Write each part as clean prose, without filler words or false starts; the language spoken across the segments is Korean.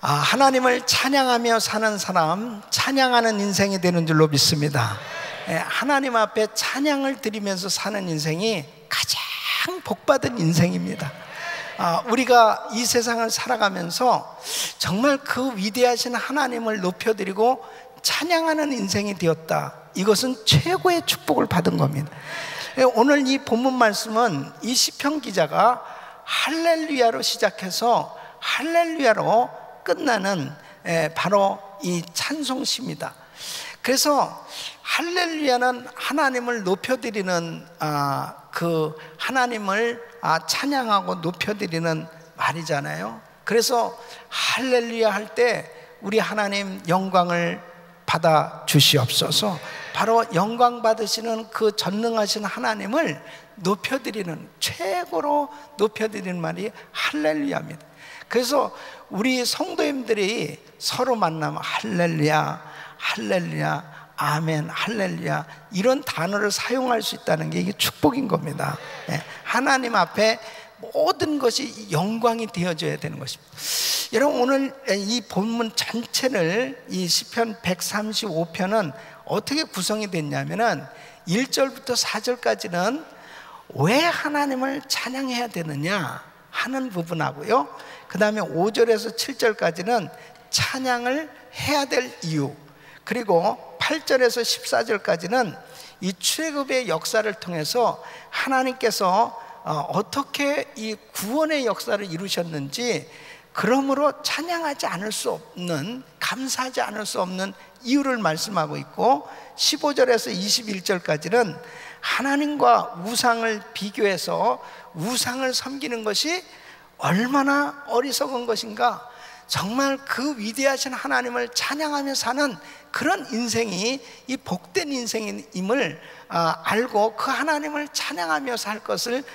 하나님을 찬양하며 사는 사람, 찬양하는 인생이 되는 줄로 믿습니다. 하나님 앞에 찬양을 드리면서 사는 인생이 가장 복받은 인생입니다. 우리가 이 세상을 살아가면서 정말 그 위대하신 하나님을 높여드리고 찬양하는 인생이 되었다. 이것은 최고의 축복을 받은 겁니다. 오늘 이 본문 말씀은 이 시편 기자가 할렐루야로 시작해서 할렐루야로 끝나는 바로 이 찬송시입니다. 그래서 할렐루야는 하나님을 높여드리는 그 하나님을 찬양하고 높여드리는 말이잖아요. 그래서 할렐루야 할 때 우리 하나님 영광을 받아 주시옵소서. 바로 영광 받으시는 그 전능하신 하나님을 높여드리는, 최고로 높여드리는 말이 할렐루야입니다. 그래서 우리 성도님들이 서로 만나면 할렐루야, 할렐루야, 아멘, 할렐루야 이런 단어를 사용할 수 있다는 게 이게 축복인 겁니다. 하나님 앞에 모든 것이 영광이 되어져야 되는 것입니다. 여러분, 오늘 이 본문 전체를, 이 시편 135편은 어떻게 구성이 됐냐면은 1절부터 4절까지는 왜 하나님을 찬양해야 되느냐 하는 부분하고요, 그 다음에 5절에서 7절까지는 찬양을 해야 될 이유, 그리고 8절에서 14절까지는 이 출애굽의 역사를 통해서 하나님께서 어떻게 이 구원의 역사를 이루셨는지, 그러므로 찬양하지 않을 수 없는, 감사하지 않을 수 없는 이유를 말씀하고 있고, 15절에서 21절까지는 하나님과 우상을 비교해서 우상을 섬기는 것이 얼마나 어리석은 것인가, 정말 그 위대하신 하나님을 찬양하며 사는 그런 인생이 이 복된 인생임을 알고 그 하나님을 찬양하며 살 것을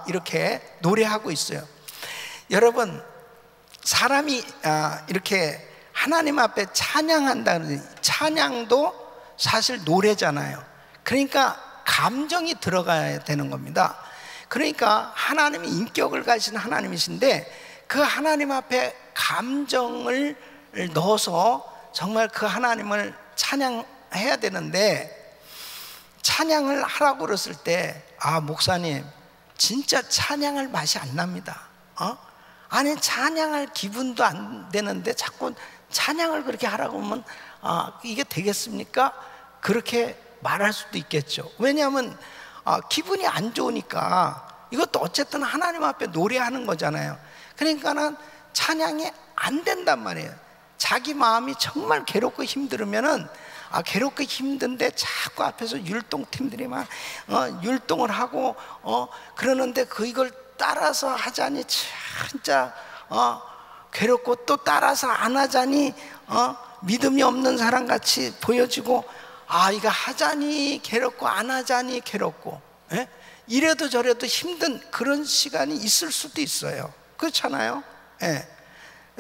이렇게 노래하고 있어요. 여러분, 사람이 이렇게 하나님 앞에 찬양한다는, 찬양도 사실 노래잖아요. 그러니까 감정이 들어가야 되는 겁니다. 그러니까 하나님이 인격을 가진 하나님이신데 그 하나님 앞에 감정을 넣어서 정말 그 하나님을 찬양해야 되는데, 찬양을 하라고 그랬을 때 목사님 진짜 찬양할 맛이 안 납니다. 아니 찬양할 기분도 안 되는데 자꾸 찬양을 그렇게 하라고 하면 이게 되겠습니까? 그렇게 말할 수도 있겠죠. 왜냐하면 기분이 안 좋으니까. 이것도 어쨌든 하나님 앞에 노래하는 거잖아요. 그러니까는 찬양이 안 된단 말이에요. 자기 마음이 정말 괴롭고 힘들으면은 괴롭고 힘든데 자꾸 앞에서 율동팀들이 막 율동을 하고 그러는데 이걸 따라서 하자니 진짜 괴롭고, 또 따라서 안 하자니 믿음이 없는 사람 같이 보여지고, 이거 하자니 괴롭고 안 하자니 괴롭고, 이래도 저래도 힘든 그런 시간이 있을 수도 있어요. 그렇잖아요.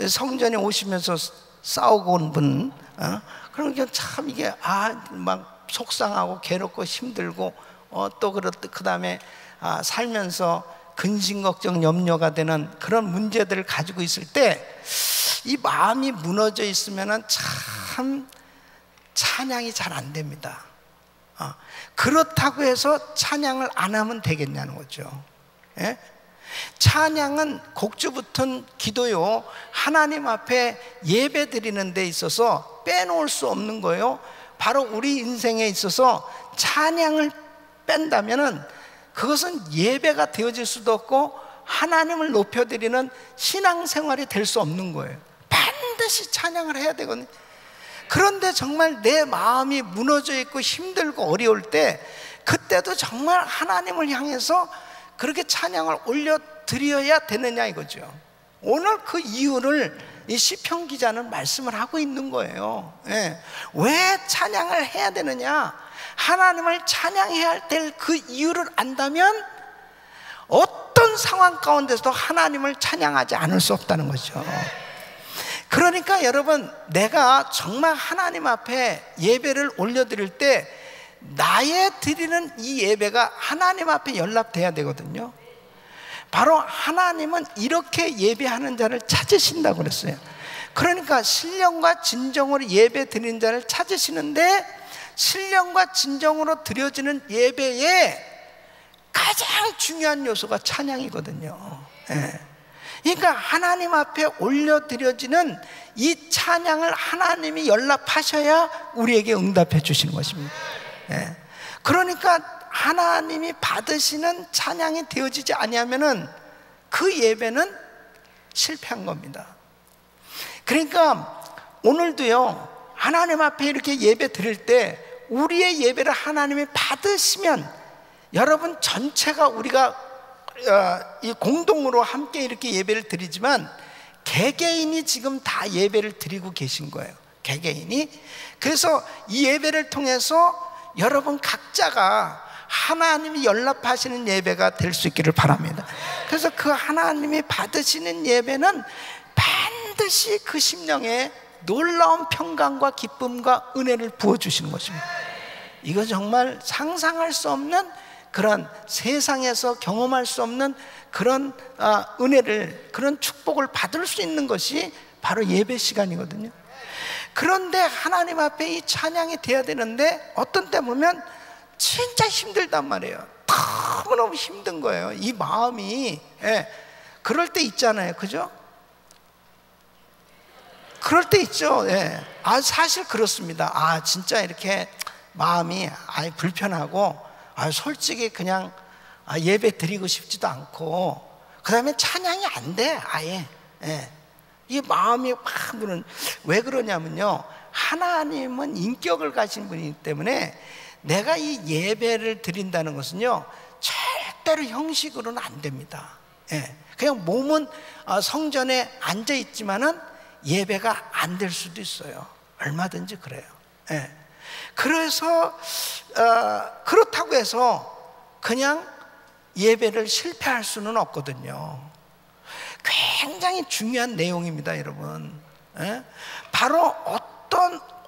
성전에 오시면서 싸우고 온 분, 그러니까 참 이게 막 속상하고 괴롭고 힘들고, 또 그 다음에 살면서 근심 걱정 염려가 되는 그런 문제들을 가지고 있을 때 이 마음이 무너져 있으면은 참 찬양이 잘 안 됩니다. 그렇다고 해서 찬양을 안 하면 되겠냐는 거죠. 찬양은 곡주 붙은 기도요, 하나님 앞에 예배 드리는 데 있어서 빼놓을 수 없는 거예요. 바로 우리 인생에 있어서 찬양을 뺀다면은 그것은 예배가 되어질 수도 없고 하나님을 높여드리는 신앙생활이 될 수 없는 거예요. 반드시 찬양을 해야 되거든요. 그런데 정말 내 마음이 무너져 있고 힘들고 어려울 때, 그때도 정말 하나님을 향해서 그렇게 찬양을 올려드려야 되느냐 이거죠. 오늘 그 이유를 이 시편 기자는 말씀을 하고 있는 거예요. 왜 찬양을 해야 되느냐, 하나님을 찬양해야 될 그 이유를 안다면 어떤 상황 가운데서도 하나님을 찬양하지 않을 수 없다는 거죠. 그러니까 여러분, 내가 정말 하나님 앞에 예배를 올려드릴 때 나의 드리는 이 예배가 하나님 앞에 연락돼야 되거든요. 바로 하나님은 이렇게 예배하는 자를 찾으신다고 그랬어요. 그러니까 신령과 진정으로 예배 드리는 자를 찾으시는데, 신령과 진정으로 드려지는 예배에 가장 중요한 요소가 찬양이거든요. 예. 그러니까 하나님 앞에 올려드려지는 이 찬양을 하나님이 연락하셔야 우리에게 응답해 주시는 것입니다. 예. 그러니까 하나님이 받으시는 찬양이 되어지지 아니하면은 그 예배는 실패한 겁니다. 그러니까 오늘도요, 하나님 앞에 이렇게 예배 드릴 때 우리의 예배를 하나님이 받으시면, 여러분 전체가 우리가 이 공동으로 함께 이렇게 예배를 드리지만 개개인이 지금 다 예배를 드리고 계신 거예요. 개개인이. 그래서 이 예배를 통해서 여러분 각자가 하나님이 연락하시는 예배가 될 수 있기를 바랍니다. 그래서 그 하나님이 받으시는 예배는 반드시 그 심령에 놀라운 평강과 기쁨과 은혜를 부어주시는 것입니다. 이거 정말 상상할 수 없는 그런, 세상에서 경험할 수 없는 그런 은혜를, 그런 축복을 받을 수 있는 것이 바로 예배 시간이거든요. 그런데 하나님 앞에 이 찬양이 돼야 되는데 어떤 때 보면 진짜 힘들단 말이에요. 너무너무 힘든 거예요, 이 마음이. 예. 그럴 때 있잖아요, 그죠? 그럴 때 있죠. 예. 사실 그렇습니다. 진짜 이렇게 마음이 불편하고, 솔직히 그냥 예배 드리고 싶지도 않고, 그 다음에 찬양이 안 돼, 아예. 예. 이 마음이 확 무는, 왜 그러냐면요, 하나님은 인격을 가진 분이기 때문에 내가 이 예배를 드린다는 것은요, 절대로 형식으로는 안 됩니다. 예. 그냥 몸은 성전에 앉아 있지만은 예배가 안 될 수도 있어요. 얼마든지 그래요. 예. 그래서 그렇다고 해서 그냥 예배를 실패할 수는 없거든요. 굉장히 중요한 내용입니다, 여러분. 예? 바로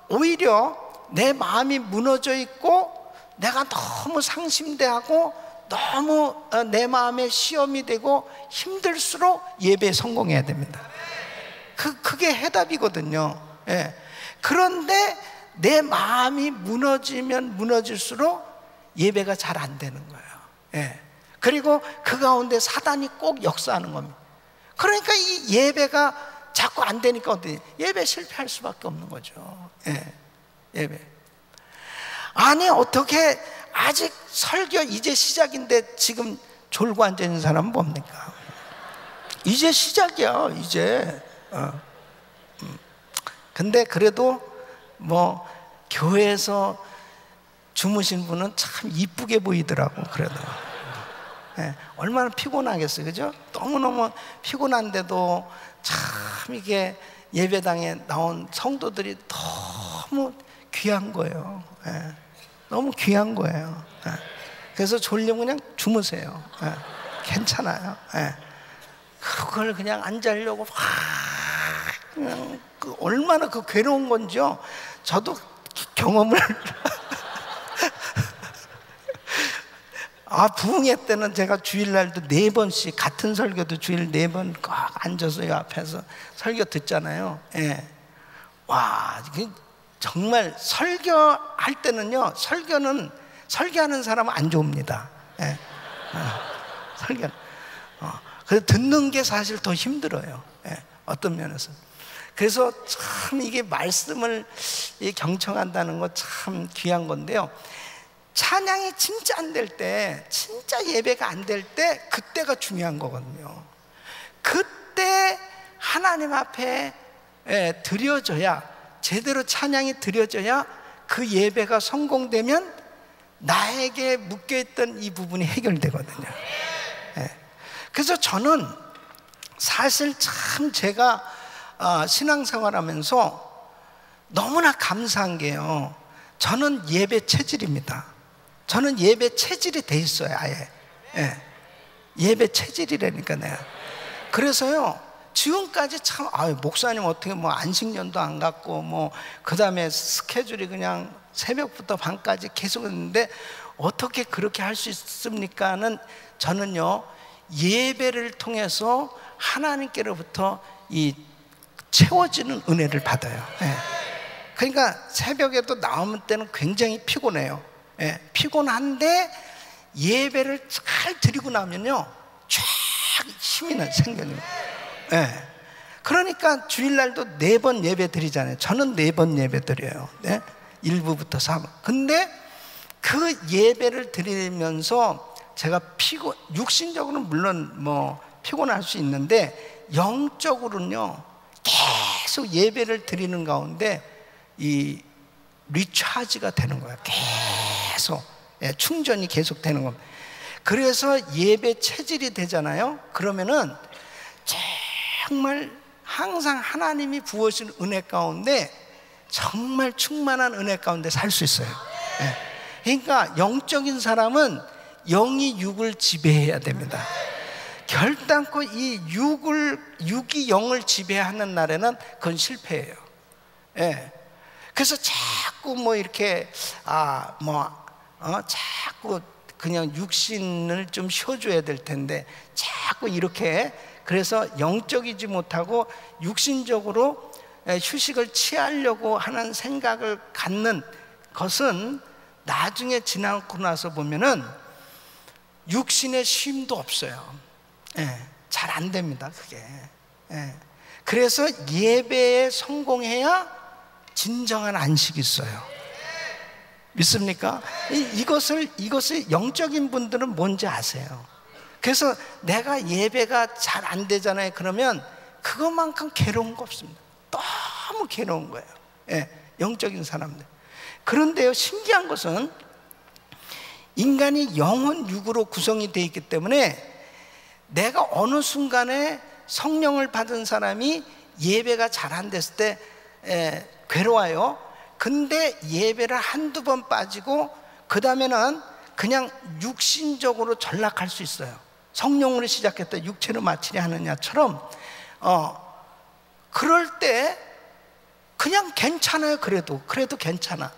오히려 내 마음이 무너져 있고 내가 너무 상심대하고 너무 내 마음에 시험이 되고 힘들수록 예배에 성공해야 됩니다. 그게 해답이거든요. 예. 그런데 내 마음이 무너지면 무너질수록 예배가 잘 안 되는 거예요. 예. 그리고 그 가운데 사단이 꼭 역사하는 겁니다. 그러니까 이 예배가 자꾸 안 되니까 어떻게 예배 실패할 수밖에 없는 거죠. 예. 예배. 아니 어떻게 아직 설교 이제 시작인데 지금 졸고 앉아 있는 사람은 뭡니까? 이제 시작이야, 이제. 근데 그래도 뭐 교회에서 주무신 분은 참 이쁘게 보이더라고. 그래도 예, 얼마나 피곤하겠어요, 그죠? 너무너무 피곤한데도 참 이게 예배당에 나온 성도들이 너무 귀한 거예요. 예, 너무 귀한 거예요. 예, 그래서 졸리면 그냥 주무세요. 예, 괜찮아요. 예, 그걸 그냥 안 자려고 그냥 얼마나 그 괴로운 건지요. 저도 경험을 부흥회 때는 제가 주일날도 4번씩 같은 설교도 주일 4번 꽉 앉아서 이 앞에서 설교 듣잖아요. 예. 와, 정말 설교할 때는요, 설교하는 사람은 안 좋습니다. 예. 설교. 그래서 듣는 게 사실 더 힘들어요. 예. 어떤 면에서. 그래서 참 이게 말씀을 경청한다는 거 참 귀한 건데요. 찬양이 진짜 안 될 때, 진짜 예배가 안 될 때, 그때가 중요한 거거든요. 그때 하나님 앞에 드려져야, 제대로 찬양이 드려져야 그 예배가 성공되면 나에게 묶여있던 이 부분이 해결되거든요. 그래서 저는 사실 참 제가 신앙생활하면서 너무나 감사한 게요, 저는 예배 체질입니다. 저는 예배 체질이 돼 있어요, 아예. 예. 예배 체질이라니까 내가. 그래서요, 지금까지 참 목사님 어떻게 뭐 안식년도 안 갔고 뭐 그다음에 스케줄이 그냥 새벽부터 밤까지 계속 했는데 어떻게 그렇게 할 수 있습니까는, 저는요 예배를 통해서 하나님께로부터 이 채워지는 은혜를 받아요. 그러니까 새벽에도 나오는 때는 굉장히 피곤해요. 피곤한데 예배를 잘 드리고 나면요 쫙 힘이 생겨요. 그러니까 주일날도 4번 예배 드리잖아요. 저는 4번 예배 드려요. 1부부터 3부. 근데 그 예배를 드리면서 제가 육신적으로는 물론 뭐 피곤할 수 있는데 영적으로는요 계속 예배를 드리는 가운데 이 리차지가 되는 거예요. 계속 충전이 계속 되는 겁니다. 그래서 예배 체질이 되잖아요. 그러면은 정말 항상 하나님이 부어주신 은혜 가운데 정말 충만한 은혜 가운데 살 수 있어요. 그러니까 영적인 사람은 영이 육을 지배해야 됩니다. 결단코 이 육이 영을 지배하는 날에는 그건 실패예요. 그래서 자꾸 뭐 이렇게 자꾸 그냥 육신을 좀 쉬어줘야 될 텐데 자꾸 이렇게 그래서 영적이지 못하고 육신적으로 휴식을 취하려고 하는 생각을 갖는 것은 나중에 지나고 나서 보면은 육신의 쉼도 없어요. 잘 안 됩니다, 그게. 그래서 예배에 성공해야 진정한 안식이 있어요. 믿습니까? 이것을 영적인 분들은 뭔지 아세요. 그래서 내가 예배가 잘 안 되잖아요. 그러면 그것만큼 괴로운 거 없습니다. 너무 괴로운 거예요. 영적인 사람들. 그런데요, 신기한 것은 인간이 영혼 육으로 구성이 되어 있기 때문에 내가 어느 순간에 성령을 받은 사람이 예배가 잘 안 됐을 때 괴로워요. 근데 예배를 한두 번 빠지고 그 다음에는 그냥 육신적으로 전락할 수 있어요. 성령으로 시작했다 육체로 마치려 하느냐처럼 그럴 때 그냥 괜찮아요. 그래도 괜찮아.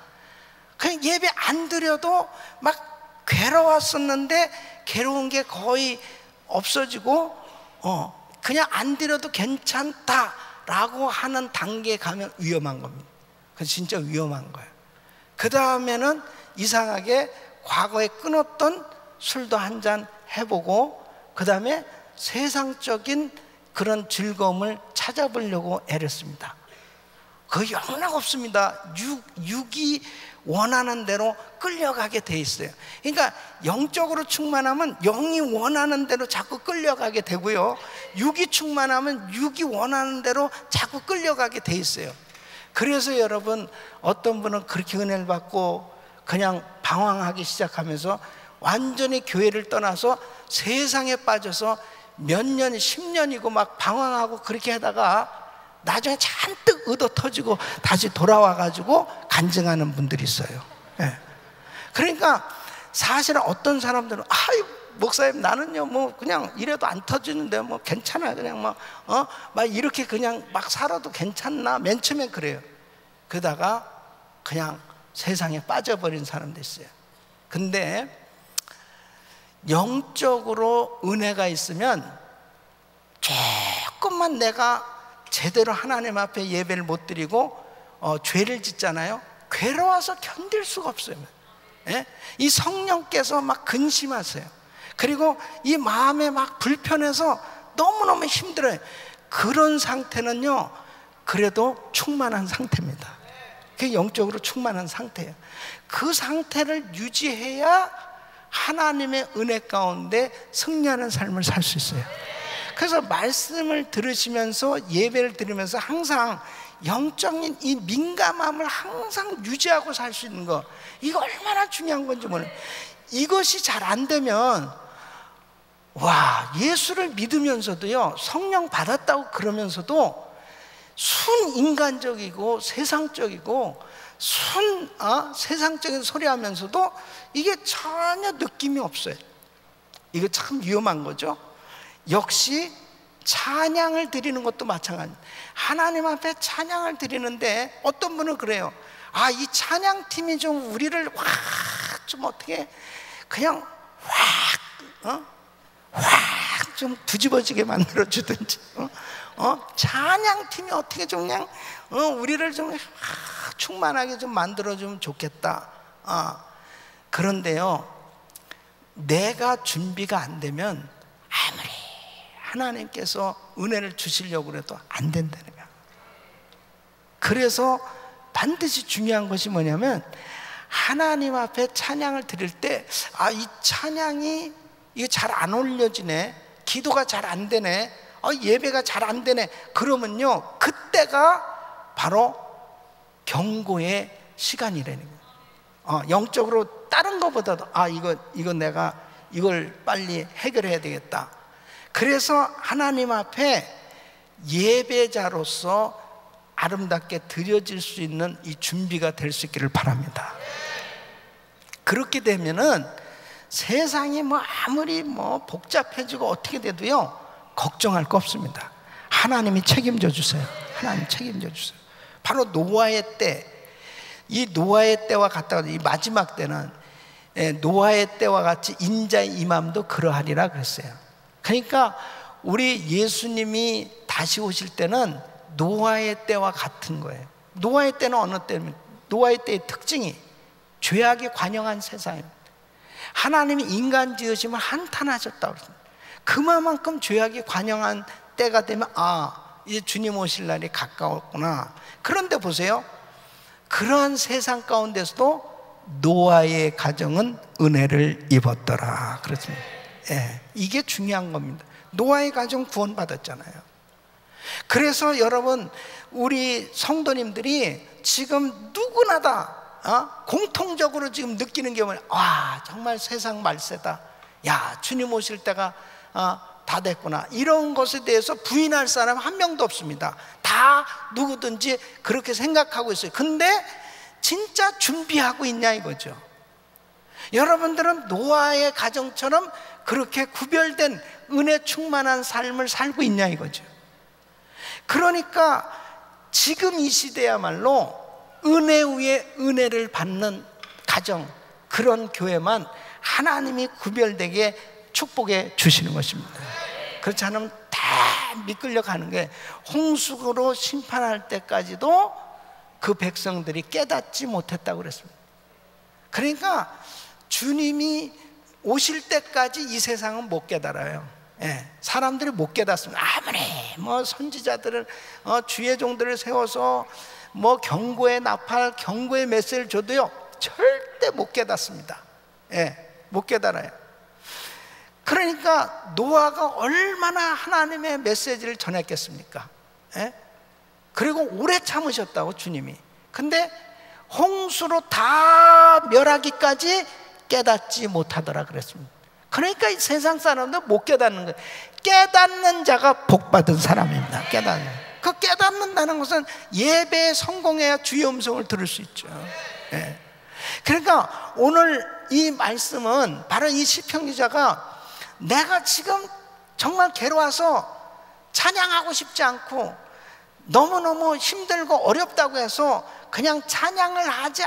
그냥 예배 안 드려도 막 괴로웠었는데 괴로운 게 거의 없어지고 그냥 안 드려도 괜찮다라고 하는 단계에 가면 위험한 겁니다. 그건 진짜 위험한 거예요. 그 다음에는 이상하게 과거에 끊었던 술도 한 잔 해보고 그 다음에 세상적인 그런 즐거움을 찾아보려고 애를 씁니다. 그 영락 없습니다. 육이 원하는 대로 끌려가게 돼 있어요. 그러니까 영적으로 충만하면 영이 원하는 대로 자꾸 끌려가게 되고요, 육이 충만하면 육이 원하는 대로 자꾸 끌려가게 돼 있어요. 그래서 여러분, 어떤 분은 그렇게 은혜를 받고 그냥 방황하기 시작하면서 완전히 교회를 떠나서 세상에 빠져서 몇 년, 10년이고 막 방황하고 그렇게 하다가 나중에 잔뜩 얻어 터지고 다시 돌아와가지고 간증하는 분들이 있어요. 그러니까 사실은 어떤 사람들은 목사님 나는요 뭐 그냥 이래도 안 터지는데 뭐 괜찮아, 그냥 막 이렇게 그냥 막 살아도 괜찮나, 맨 처음엔 그래요. 그러다가 그냥 세상에 빠져버린 사람도 있어요. 근데 영적으로 은혜가 있으면 조금만 내가 제대로 하나님 앞에 예배를 못 드리고 죄를 짓잖아요. 괴로워서 견딜 수가 없어요. 이 성령께서 막 근심하세요. 그리고 이 마음에 막 불편해서 너무너무 힘들어요. 그런 상태는요 그래도 충만한 상태입니다. 그게 영적으로 충만한 상태예요. 그 상태를 유지해야 하나님의 은혜 가운데 승리하는 삶을 살 수 있어요. 그래서 말씀을 들으시면서 예배를 드리면서 항상 영적인 이 민감함을 항상 유지하고 살 수 있는 거, 이거 얼마나 중요한 건지 몰라요. 이것이 잘 안 되면 예수를 믿으면서도요, 성령 받았다고 그러면서도 순인간적이고 세상적이고 세상적인 소리 하면서도 이게 전혀 느낌이 없어요. 이거 참 위험한 거죠. 역시 찬양을 드리는 것도 마찬가지입니다. 하나님 앞에 찬양을 드리는데 어떤 분은 그래요. 이 찬양팀이 좀 우리를 좀 어떻게 그냥 확 좀 뒤집어지게 만들어주든지, 찬양팀이 어떻게 좀 그냥 우리를 좀 충만하게 좀 만들어주면 좋겠다. 그런데요, 내가 준비가 안 되면 아무리 하나님께서 은혜를 주시려고 해도 안 된다는 거야. 그래서 반드시 중요한 것이 뭐냐면, 하나님 앞에 찬양을 드릴 때 이 찬양이 이게 잘 안 올려지네, 기도가 잘 안 되네, 예배가 잘 안 되네, 그러면요, 그때가 바로 경고의 시간이라는 거예요. 영적으로 다른 것보다도 이거 내가 이걸 빨리 해결해야 되겠다. 그래서 하나님 앞에 예배자로서 아름답게 드려질 수 있는 이 준비가 될 수 있기를 바랍니다. 그렇게 되면은 세상이 아무리 복잡해지고 어떻게 돼도요, 걱정할 거 없습니다. 하나님이 책임져 주세요. 하나님 책임져 주세요. 바로 노아의 때, 이 노아의 때와 같다. 이 마지막 때는 노아의 때와 같이 인자의 임함도 그러하리라 그랬어요. 그러니까 우리 예수님이 다시 오실 때는 노아의 때와 같은 거예요. 노아의 때는 어느 때입니까? 노아의 때의 특징이 죄악에 관영한 세상입니다. 하나님이 인간 지으시면 한탄하셨다고 그랬습니다. 그만큼 죄악이 관영한 때가 되면 이제 주님 오실 날이 가까웠구나. 그런데 보세요, 그러한 세상 가운데서도 노아의 가정은 은혜를 입었더라 그렇습니다. 이게 중요한 겁니다. 노아의 가정 구원받았잖아요. 그래서 여러분, 우리 성도님들이 지금 누구나 다 공통적으로 지금 느끼는 게 뭐냐, 정말 세상 말세다, 주님 오실 때가 다 됐구나, 이런 것에 대해서 부인할 사람 한 명도 없습니다. 다 누구든지 그렇게 생각하고 있어요. 근데 진짜 준비하고 있냐 이거죠. 여러분들은 노아의 가정처럼 그렇게 구별된 은혜 충만한 삶을 살고 있냐 이거죠. 그러니까 지금 이 시대야말로 은혜 위에 은혜를 받는 가정, 그런 교회만 하나님이 구별되게 축복해 주시는 것입니다. 그렇지 않으면 다 미끌려 가는 게, 홍수로 심판할 때까지도 그 백성들이 깨닫지 못했다고 그랬습니다. 그러니까 주님이 오실 때까지 이 세상은 못 깨달아요. 사람들이 못 깨닫습니다. 아무리 선지자들을 주의 종들을 세워서 경고의 나팔, 경고의 메시지를 줘도요, 절대 못 깨닫습니다. 못 깨달아요. 그러니까 노아가 얼마나 하나님의 메시지를 전했겠습니까? 그리고 오래 참으셨다고 주님이. 근데 홍수로 다 멸하기까지 깨닫지 못하더라 그랬습니다. 그러니까 이 세상 사람들 못 깨닫는 거예요. 깨닫는 자가 복받은 사람입니다. 그 깨닫는다는 것은 예배에 성공해야 주의 음성을 들을 수 있죠. 그러니까 오늘 이 말씀은 바로 이 시편 기자가, 내가 지금 정말 괴로워서 찬양하고 싶지 않고 너무너무 힘들고 어렵다고 해서 그냥 찬양을 하지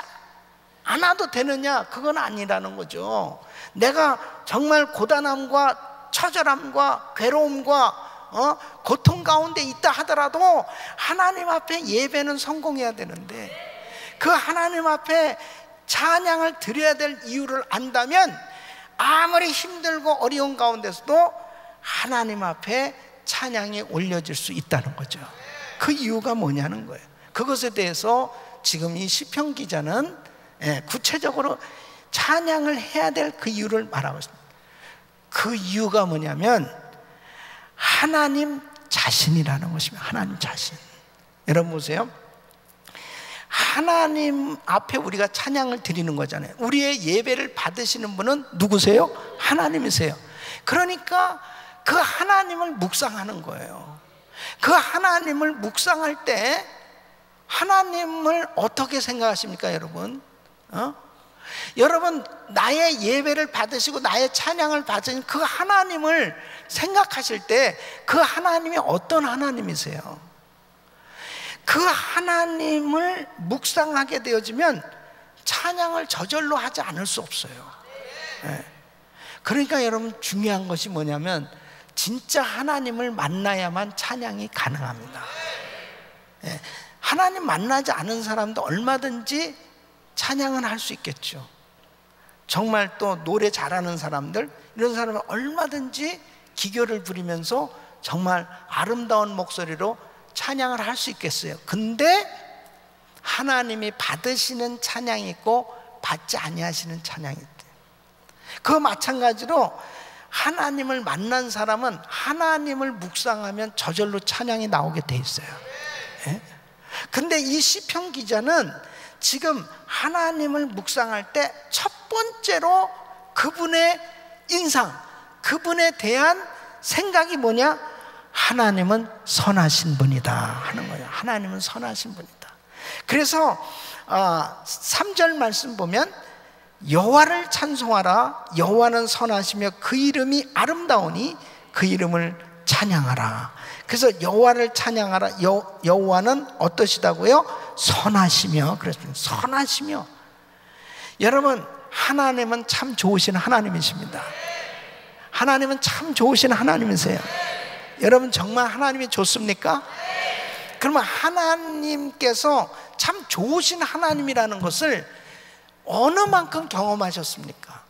않아도 되느냐, 그건 아니라는 거죠. 내가 정말 고단함과 처절함과 괴로움과 고통 가운데 있다 하더라도 하나님 앞에 예배는 성공해야 되는데, 그 하나님 앞에 찬양을 드려야 될 이유를 안다면 아무리 힘들고 어려운 가운데서도 하나님 앞에 찬양이 올려질 수 있다는 거죠. 그 이유가 뭐냐는 거예요. 그것에 대해서 지금 이 시편 기자는 구체적으로 찬양을 해야 될 그 이유를 말하고 있습니다. 그 이유가 뭐냐면 하나님 자신이라는 것입니다. 하나님 자신. 여러분 보세요. 하나님 앞에 우리가 찬양을 드리는 거잖아요. 우리의 예배를 받으시는 분은 누구세요? 하나님이세요. 그러니까 그 하나님을 묵상하는 거예요. 그 하나님을 묵상할 때 하나님을 어떻게 생각하십니까, 여러분? 여러분, 나의 예배를 받으시고 나의 찬양을 받으신 그 하나님을 생각하실 때 그 하나님이 어떤 하나님이세요? 그 하나님을 묵상하게 되어지면 찬양을 저절로 하지 않을 수 없어요. 그러니까 여러분, 중요한 것이 뭐냐면 진짜 하나님을 만나야만 찬양이 가능합니다. 예, 하나님 만나지 않은 사람도 얼마든지 찬양은 할 수 있겠죠. 정말 또 노래 잘하는 사람들, 이런 사람은 얼마든지 기교를 부리면서 정말 아름다운 목소리로 찬양을 할 수 있겠어요. 근데 하나님이 받으시는 찬양이 있고 받지 아니하시는 찬양이 있대요. 그 마찬가지로 하나님을 만난 사람은 하나님을 묵상하면 저절로 찬양이 나오게 돼 있어요. 예? 근데 이 시편 기자는 지금 하나님을 묵상할 때 첫 번째로 그분의 인상, 그분에 대한 생각이 뭐냐? 하나님은 선하신 분이다 하는 거예요. 하나님은 선하신 분이다. 그래서 3절 말씀 보면 여호와를 찬송하라. 여호와는 선하시며 그 이름이 아름다우니 그 이름을 찬양하라. 그래서 여호와를 찬양하라. 여호와는 어떠시다고요? 선하시며. 그랬습니다. 선하시며. 여러분, 하나님은 참 좋으신 하나님이십니다. 하나님은 참 좋으신 하나님이세요. 여러분, 정말 하나님이 좋습니까? 그러면 하나님께서 참 좋으신 하나님이라는 것을 어느 만큼 경험하셨습니까?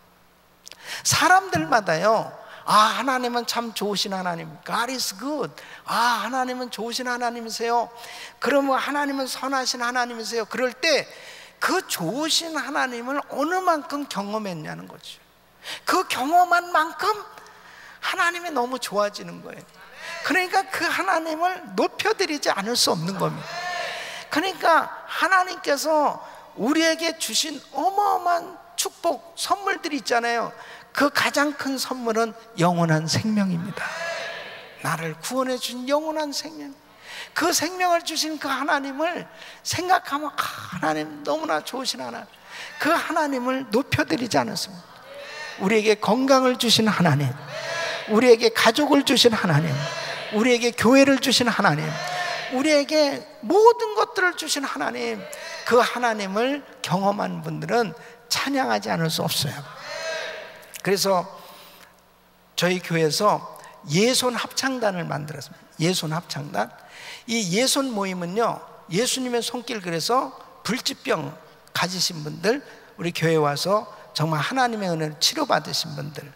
사람들마다요, 하나님은 참 좋으신 하나님, God is good. 하나님은 좋으신 하나님이세요. 그러면 하나님은 선하신 하나님이세요. 그럴 때 그 좋으신 하나님을 어느 만큼 경험했냐는 거죠. 그 경험한 만큼 하나님이 너무 좋아지는 거예요. 그러니까 그 하나님을 높여드리지 않을 수 없는 겁니다. 그러니까 하나님께서 우리에게 주신 어마어마한 축복, 선물들이 있잖아요. 그 가장 큰 선물은 영원한 생명입니다. 나를 구원해 준 영원한 생명. 그 생명을 주신 그 하나님을 생각하면 하나님 너무나 좋으신 하나님, 그 하나님을 높여드리지 않았습니다. 우리에게 건강을 주신 하나님, 우리에게 가족을 주신 하나님, 우리에게 교회를 주신 하나님, 우리에게 모든 것들을 주신 하나님, 그 하나님을 경험한 분들은 찬양하지 않을 수 없어요. 그래서 저희 교회에서 예손 합창단을 만들었습니다. 예손 합창단. 이 예손 모임은요, 예수님의 손길, 그래서 불치병 가지신 분들, 우리 교회에 와서 정말 하나님의 은혜를 치료받으신 분들,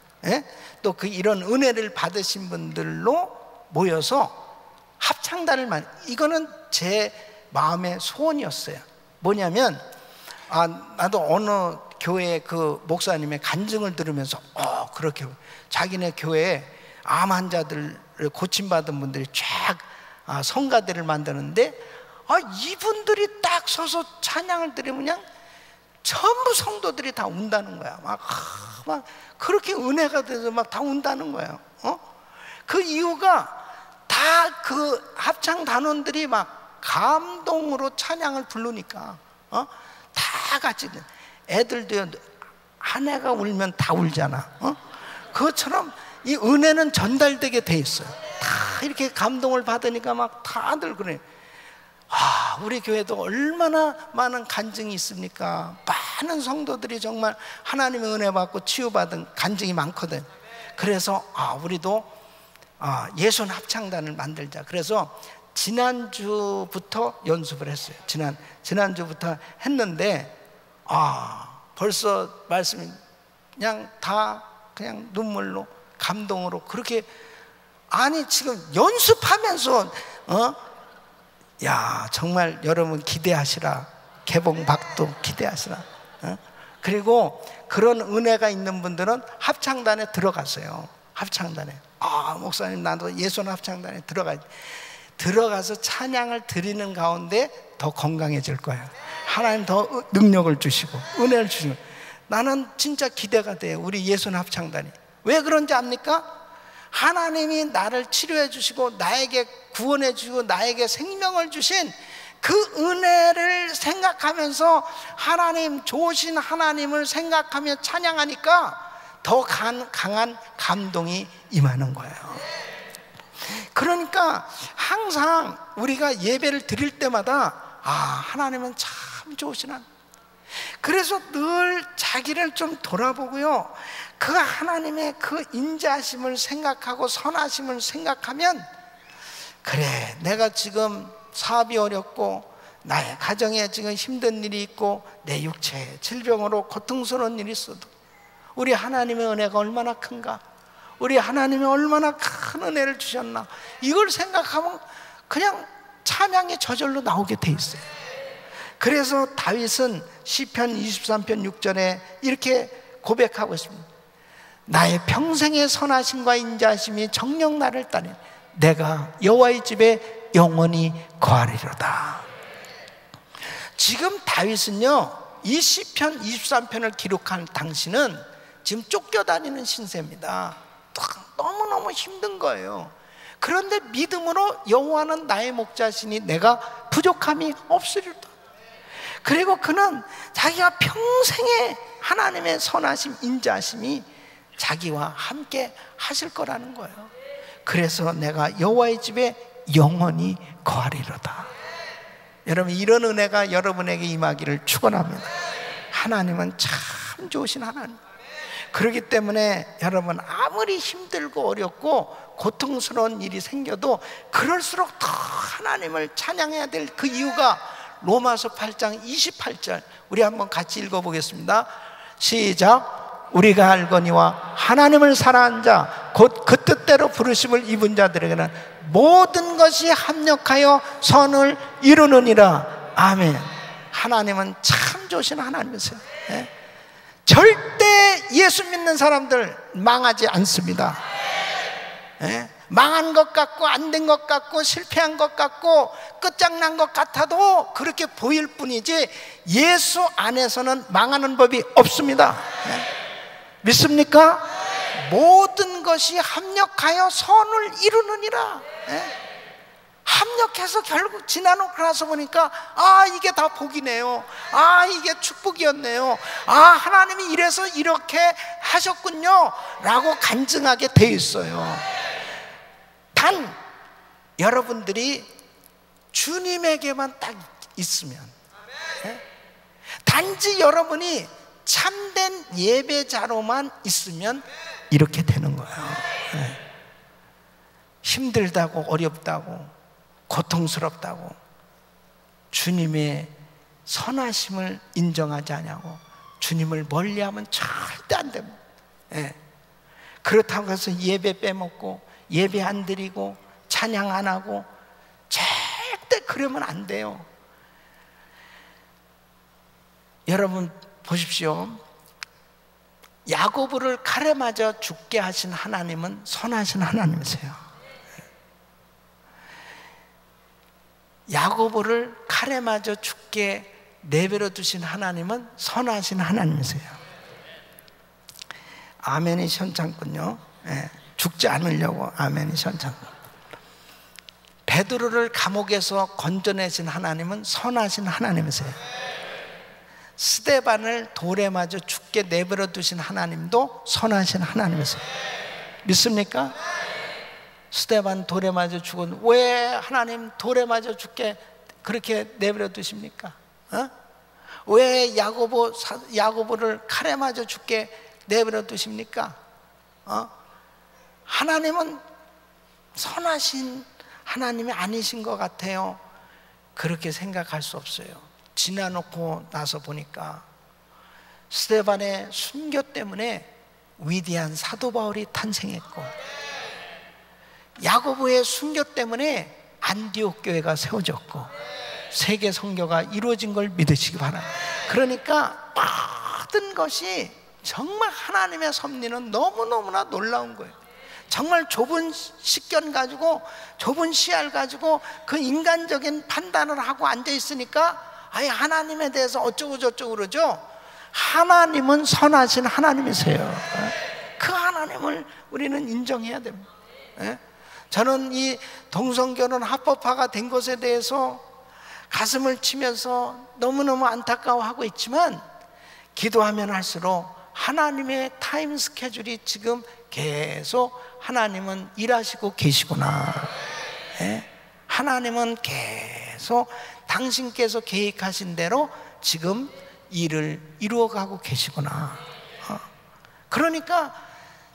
또 그 이런 은혜를 받으신 분들로 모여서 합창단을 이거는 제 마음의 소원이었어요. 뭐냐면 나도 어느 교회 그 목사님의 간증을 들으면서 그렇게 자기네 교회에 암 환자들을 고침받은 분들이 쫙 성가대를 만드는데 이분들이 딱 서서 찬양을 들으면 그냥 전부 성도들이 다 운다는 거야. 막 그렇게 은혜가 돼서 막 다 운다는 거예요. 그 이유가 다 그 합창 단원들이 막 감동으로 찬양을 부르니까 다 같이, 애들도 한 애가 울면 다 울잖아. 그것처럼 이 은혜는 전달되게 돼 있어요. 다 이렇게 감동을 받으니까 막 다들 그래. 우리 교회도 얼마나 많은 간증이 있습니까? 많은 성도들이 정말 하나님의 은혜 받고 치유받은 간증이 많거든. 그래서 우리도 예손 합창단을 만들자. 그래서 지난주부터 연습을 했어요. 지난주부터 했는데 벌써 말씀이 그냥 다 그냥 눈물로, 감동으로 그렇게, 지금 연습하면서 정말 여러분 기대하시라. 개봉박도 기대하시라. 그리고 그런 은혜가 있는 분들은 합창단에 들어가세요. 합창단에. 목사님, 나도 예손 합창단에 들어가서 찬양을 드리는 가운데 더 건강해질 거예요. 하나님 더 능력을 주시고 은혜를 주시고, 나는 진짜 기대가 돼요. 우리 예손 합창단이. 왜 그런지 압니까? 하나님이 나를 치료해 주시고 나에게 구원해 주시고 나에게 생명을 주신 그 은혜를 생각하면서, 하나님 좋으신 하나님을 생각하며 찬양하니까 더 강한 감동이 임하는 거예요. 그러니까 항상 우리가 예배를 드릴 때마다 하나님은 참 좋으신 하나님, 그래서 늘 자기를 좀 돌아보고요, 그 하나님의 그 인자하심을 생각하고 선하심을 생각하면, 그래, 내가 지금 사업이 어렵고 나의 가정에 지금 힘든 일이 있고 내 육체에 질병으로 고통스러운 일이 있어도 우리 하나님의 은혜가 얼마나 큰가, 우리 하나님이 얼마나 큰 은혜를 주셨나, 이걸 생각하면 그냥 찬양이 저절로 나오게 돼 있어요. 그래서 다윗은 시편 23편 6절에 이렇게 고백하고 있습니다. 나의 평생의 선하심과 인자하심이 정녕 나를 따르니 내가 여호와의 집에 영원히 거하리로다. 지금 다윗은요, 이 시편 23편을 기록한 당시는 지금 쫓겨다니는 신세입니다. 너무너무 힘든 거예요. 그런데 믿음으로 여호와는 나의 목자시니 내가 부족함이 없으리로다. 그리고 그는 자기가 평생의 하나님의 선하심, 인자하심이 자기와 함께 하실 거라는 거예요. 그래서 내가 여호와의 집에 영원히 거하리로다. 여러분, 이런 은혜가 여러분에게 임하기를 축원합니다. 하나님은 참 좋으신 하나님. 그렇기 때문에 여러분, 아무리 힘들고 어렵고 고통스러운 일이 생겨도 그럴수록 더 하나님을 찬양해야 될 그 이유가 로마서 8장 28절, 우리 한번 같이 읽어보겠습니다. 시작. 우리가 알거니와 하나님을 사랑한 자 곧 그 뜻대로 부르심을 입은 자들에게는 모든 것이 합력하여 선을 이루느니라. 아멘. 하나님은 참 좋으신 하나님이세요. 네? 절대 예수 믿는 사람들 망하지 않습니다. 네? 망한 것 같고 안 된 것 같고 실패한 것 같고 끝장난 것 같아도 그렇게 보일 뿐이지 예수 안에서는 망하는 법이 없습니다. 네? 믿습니까? 모든 것이 합력하여 선을 이루느니라. 네? 합력해서 결국 지나놓고 나서 보니까 아, 이게 다 복이네요. 아, 이게 축복이었네요. 아, 하나님이 이래서 이렇게 하셨군요 라고 간증하게 돼 있어요. 단 여러분들이 주님에게만 딱 있으면, 네? 단지 여러분이 참된 예배자로만 있으면 이렇게 되는 거예요. 네. 힘들다고 어렵다고 고통스럽다고 주님의 선하심을 인정하지 않냐고 주님을 멀리하면 절대 안 됩니다. 네. 그렇다고 해서 예배 빼먹고 예배 안 드리고 찬양 안 하고 절대 그러면 안 돼요. 여러분 보십시오. 야고보를 칼에 맞아 죽게 하신 하나님은 선하신 하나님이세요. 야고보를 칼에 맞아 죽게 내버려 두신 하나님은 선하신 하나님이세요. 아멘이 현창군요. 네, 죽지 않으려고 아멘이 현창군. 베드로를 감옥에서 건져내신 하나님은 선하신 하나님이세요. 스데반을 돌에 맞아 죽게 내버려 두신 하나님도 선하신 하나님이세요. 믿습니까? 스데반 돌에 맞아 죽은, 왜 하나님 돌에 맞아 죽게 그렇게 내버려 두십니까? 왜 야고보를 칼에 맞아 죽게 내버려 두십니까? 하나님은 선하신 하나님이 아니신 것 같아요. 그렇게 생각할 수 없어요. 지나놓고 나서 보니까 스데반의 순교 때문에 위대한 사도 바울이 탄생했고, 야고보의 순교 때문에 안디옥 교회가 세워졌고, 세계 선교가 이루어진 걸 믿으시기 바랍니다. 그러니까 모든 것이 정말 하나님의 섭리는 너무너무나 놀라운 거예요. 정말 좁은 식견 가지고 좁은 시야를 가지고 그 인간적인 판단을 하고 앉아 있으니까 아예 하나님에 대해서 어쩌고 저쩌고 그러죠. 하나님은 선하신 하나님이세요. 그 하나님을 우리는 인정해야 됩니다. 저는 이 동성결혼 합법화가 된 것에 대해서 가슴을 치면서 너무너무 안타까워하고 있지만, 기도하면 할수록 하나님의 타임 스케줄이 지금 계속 하나님은 일하시고 계시구나. 하나님은 계속 당신께서 계획하신 대로 지금 일을 이루어가고 계시구나. 그러니까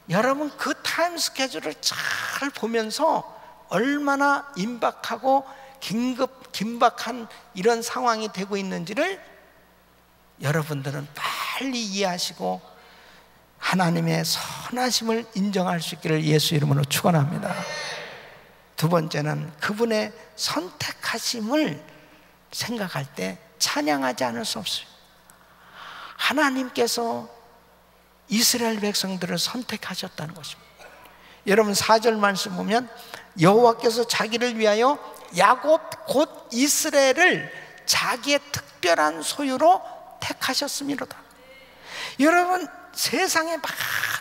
여러분 그 타임 스케줄을 잘 보면서 얼마나 임박하고 긴박한 이런 상황이 되고 있는지를 여러분들은 빨리 이해하시고 하나님의 선하심을 인정할 수 있기를 예수 이름으로 축원합니다. 두 번째는 그분의 선택하심을 생각할 때 찬양하지 않을 수 없어요. 하나님께서 이스라엘 백성들을 선택하셨다는 것입니다. 여러분 4절 말씀 보면 여호와께서 자기를 위하여 야곱 곧 이스라엘을 자기의 특별한 소유로 택하셨음이로다. 여러분 세상의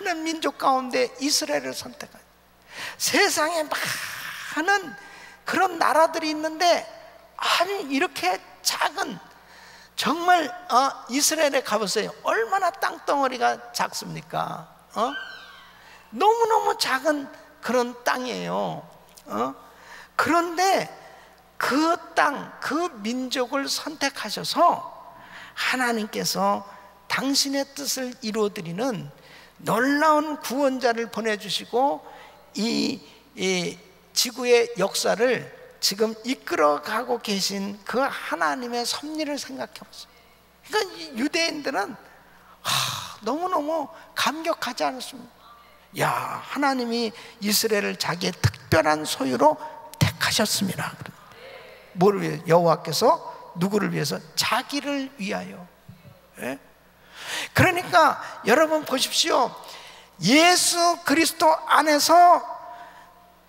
많은 민족 가운데 이스라엘을 선택하죠. 세상에 많은 그런 나라들이 있는데 아니 이렇게 작은 정말 이스라엘에 가보세요. 얼마나 땅덩어리가 작습니까? 너무너무 작은 그런 땅이에요. 그런데 그 땅, 그 민족을 선택하셔서 하나님께서 당신의 뜻을 이루어드리는 놀라운 구원자를 보내주시고 이 지구의 역사를 지금 이끌어가고 계신 그 하나님의 섭리를 생각해 보세요. 그러니까 유대인들은 너무너무 감격하지 않았습니까? 야, 하나님이 이스라엘을 자기의 특별한 소유로 택하셨습니다. 뭐를 위해? 여호와께서 누구를 위해서? 자기를 위하여. 예? 그러니까 여러분 보십시오. 예수 그리스도 안에서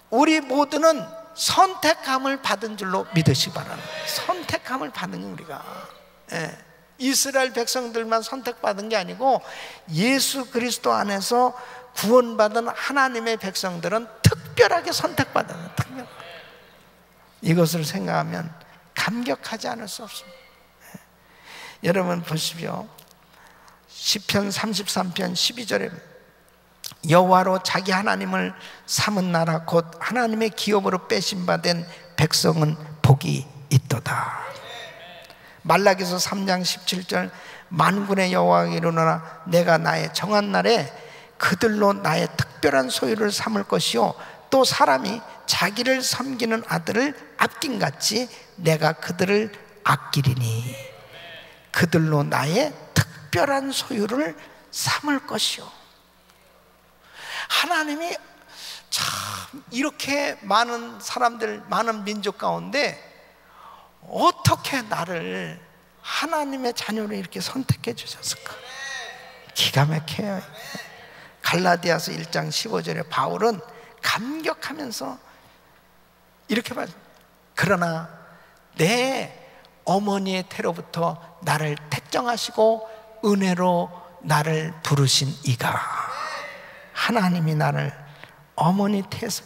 우리 모두는 선택함을 받은 줄로 믿으시기 바랍니다. 선택함을 받은 우리가 이스라엘 백성들만 선택받은 게 아니고 예수 그리스도 안에서 구원받은 하나님의 백성들은 특별하게 선택받아요. 이것을 생각하면 감격하지 않을 수 없습니다. 여러분 보십시오. 시편 33편 12절에 여호와로 자기 하나님을 삼은 나라 곧 하나님의 기업으로 빼신 바 된 백성은 복이 있도다. 말라기서 3장 17절 만군의 여호와에게 이르노라 내가 나의 정한 날에 그들로 나의 특별한 소유를 삼을 것이요 또 사람이 자기를 섬기는 아들을 아낀같이 내가 그들을 아끼리니 그들로 나의 특별한 소유를 삼을 것이요. 하나님이 참 이렇게 많은 사람들, 많은 민족 가운데 어떻게 나를 하나님의 자녀로 이렇게 선택해 주셨을까? 기가 막혀요. 갈라디아서 1장 15절에 바울은 감격하면서 이렇게 말해요. 그러나 내 어머니의 태로부터 나를 택정하시고 은혜로 나를 부르신 이가 하나님이 나를 어머니 태에서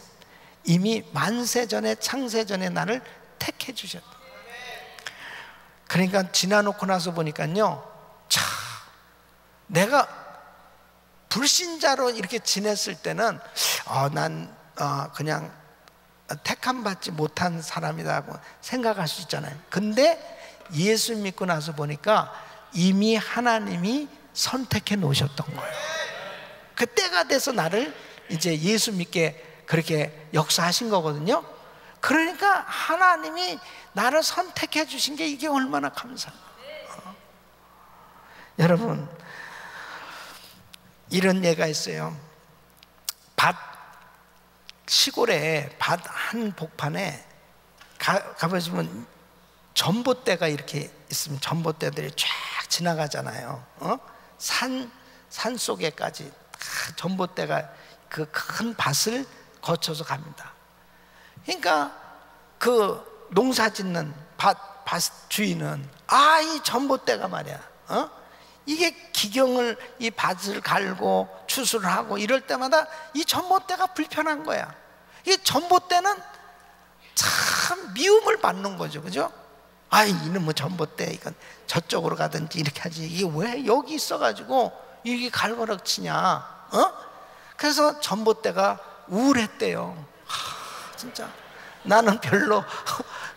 이미 만세전에 창세전에 나를 택해 주셨다. 그러니까 지나놓고 나서 보니까요, 참 내가 불신자로 이렇게 지냈을 때는 난 그냥 택함 받지 못한 사람이라고 생각할 수 있잖아요. 근데 예수 믿고 나서 보니까 이미 하나님이 선택해 놓으셨던 거예요. 그때가 돼서 나를 이제 예수 믿게 그렇게 역사하신 거거든요. 그러니까 하나님이 나를 선택해 주신 게 이게 얼마나 감사해요. 여러분 이런 예가 있어요. 시골에 밭 한 복판에 가보시면 전봇대가 이렇게 있으면 전봇대들이 쫙 지나가잖아요. 산 속에까지 전봇대가 그 큰 밭을 거쳐서 갑니다. 그러니까 그 농사 짓는 밭 주인은 이 전봇대가 말이야, 이게 기경을 이 밭을 갈고 추수를 하고 이럴 때마다 이 전봇대가 불편한 거야. 이 전봇대는 참 미움을 받는 거죠, 그죠? 이놈의 전봇대, 이건 저쪽으로 가든지 이렇게 하지. 이게 왜 여기 있어가지고 이게 갈거락치냐? 그래서 전봇대가 우울했대요. 진짜 나는 별로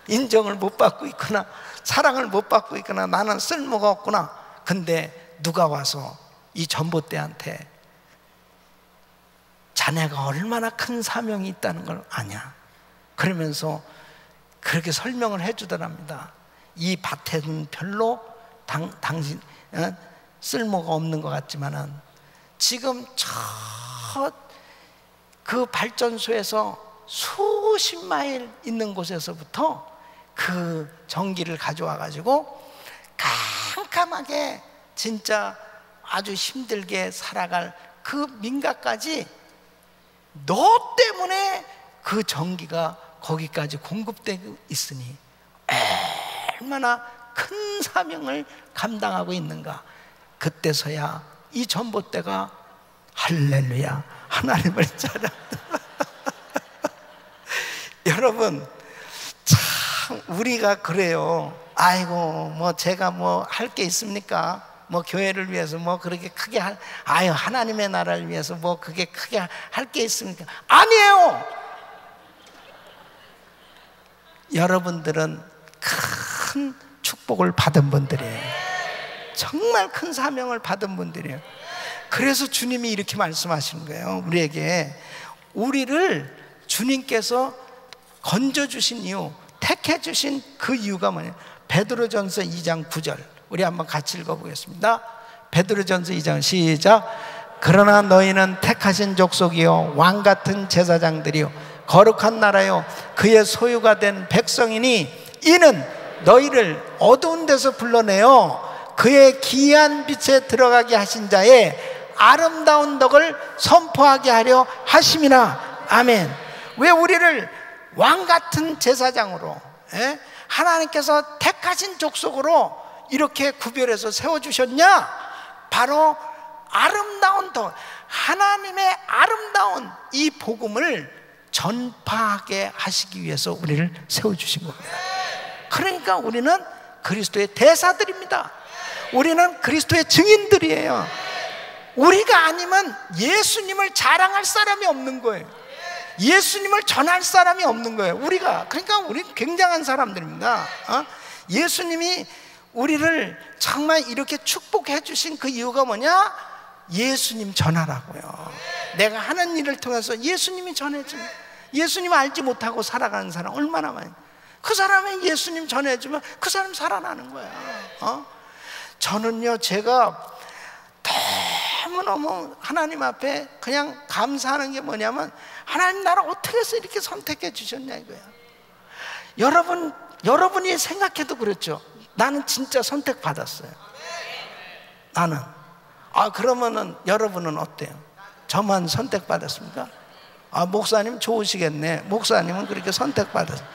인정을 못 받고 있구나, 사랑을 못 받고 있구나, 나는 쓸모가 없구나. 근데 누가 와서 이 전봇대한테 자네가 얼마나 큰 사명이 있다는 걸 아냐, 그러면서 그렇게 설명을 해주더랍니다. 이 밭에는 별로 당신 쓸모가 없는 것 같지만은 지금 저 그 발전소에서 수십 마일 있는 곳에서부터 그 전기를 가져와 가지고 깜깜하게 진짜 아주 힘들게 살아갈 그 민가까지 너 때문에 그 전기가 거기까지 공급되고 있으니 얼마나 큰 사명을 감당하고 있는가. 그때서야 이 전봇대가 할렐루야 하나님을 찬양한다. 여러분, 참 우리가 그래요. 아이고 뭐 제가 뭐 할 게 있습니까? 뭐 교회를 위해서 뭐 그렇게 크게 아유 하나님의 나라를 위해서 뭐 그게 크게 할 게 있습니까? 아니에요. 여러분들은 큰 축복을 받은 분들이에요. 정말 큰 사명을 받은 분들이에요. 그래서 주님이 이렇게 말씀하시는 거예요. 우리에게, 우리를 주님께서 건져주신 이유, 택해주신 그 이유가 뭐냐? 베드로전서 2장 9절 우리 한번 같이 읽어보겠습니다. 베드로전서 2장 시작. 그러나 너희는 택하신 족속이요 왕같은 제사장들이요 거룩한 나라요 그의 소유가 된 백성이니 이는 너희를 어두운 데서 불러내어 그의 기이한 빛에 들어가게 하신 자의 아름다운 덕을 선포하게 하려 하심이라. 아멘. 왜 우리를 왕같은 제사장으로, 하나님께서 택하신 족속으로 이렇게 구별해서 세워주셨냐? 바로 아름다운 덕, 하나님의 아름다운 이 복음을 전파하게 하시기 위해서 우리를 세워주신 겁니다. 그러니까 우리는 그리스도의 대사들입니다. 우리는 그리스도의 증인들이에요. 우리가 아니면 예수님을 자랑할 사람이 없는 거예요. 예수님을 전할 사람이 없는 거예요. 우리가. 그러니까 우리 굉장한 사람들입니다. 예수님이 우리를 정말 이렇게 축복해 주신 그 이유가 뭐냐? 예수님 전하라고요. 내가 하는 일을 통해서 예수님이 전해주면, 예수님 알지 못하고 살아가는 사람 얼마나 많이, 그 사람이 예수님 전해주면 그 사람 살아나는 거야. 저는요, 제가 너무너무 하나님 앞에 그냥 감사하는 게 뭐냐면, 하나님 나를 어떻게 해서 이렇게 선택해 주셨냐 이거야. 여러분이 생각해도 그렇죠. 나는 진짜 선택받았어요. 나는. 그러면은 여러분은 어때요? 저만 선택받았습니까? 목사님 좋으시겠네. 목사님은 그렇게 선택받았어요.